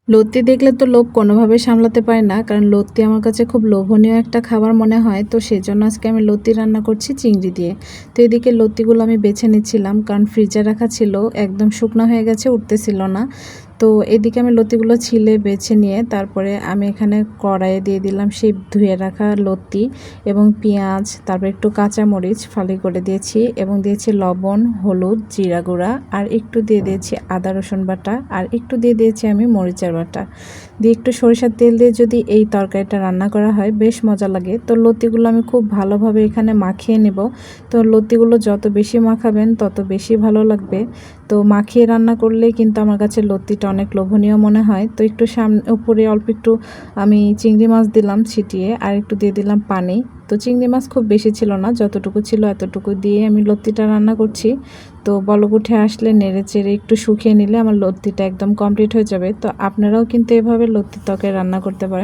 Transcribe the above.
লতি দেখলে তো লোভ কোনোভাবেই সামলাতে পারি না, কারণ লতি আমার কাছে খুব লোভনীয় একটা খাবার মনে হয়। তো সেজন্য আজকে আমি লতি রান্না করছি চিংড়ি দিয়ে। তো এদিকে লতিগুলো আমি বেছে নিচ্ছিলাম, কারণ ফ্রিজে রাখা ছিল, একদম শুকনো হয়ে গেছে, উঠতেছিল না। তো এদিকে আমি লতিগুলো ছিলে বেছে নিয়ে তারপরে আমি এখানে কড়াইয়ে দিয়ে দিলাম সেই ধুয়ে রাখা লতি এবং পেঁয়াজ, তারপর একটু কাঁচামরিচ ফালি করে দিয়েছি এবং দিয়েছি লবণ, হলুদ, জিরা গুঁড়া, আর একটু দিয়ে দিয়েছি আদা রসুন বাটা, আর একটু দিয়ে দিয়েছি আমি মরিচের বাটা দিয়ে একটু সরিষার তেল দিয়ে যদি এই তরকারিটা রান্না করা হয় বেশ মজা লাগে। তো লতিগুলো আমি খুব ভালোভাবে এখানে মাখিয়ে নেব। তো লতিগুলো যত বেশি মাখাবেন তত বেশি ভালো লাগবে। তো মাখিয়ে রান্না করলেই কিন্তু আমার কাছে লতিটা অনেক লোভনীয় মনে হয়। তো একটু সামনে উপরে অল্প একটু আমি চিংড়ি মাছ দিলাম ছিটিয়ে, আর একটু দিয়ে দিলাম পানি। তো চিংড়ি মাছ খুব বেশি ছিল না, যতটুকু ছিল এতটুকু দিয়ে আমি লতিটা রান্না করছি। তো বলক উঠে আসলে নেড়ে চেড়ে একটু শুকিয়ে নিলে আমার লতিটা একদম কমপ্লিট হয়ে যাবে। তো আপনারাও কিন্তু এভাবে লতির তরকারি রান্না করতে পারেন।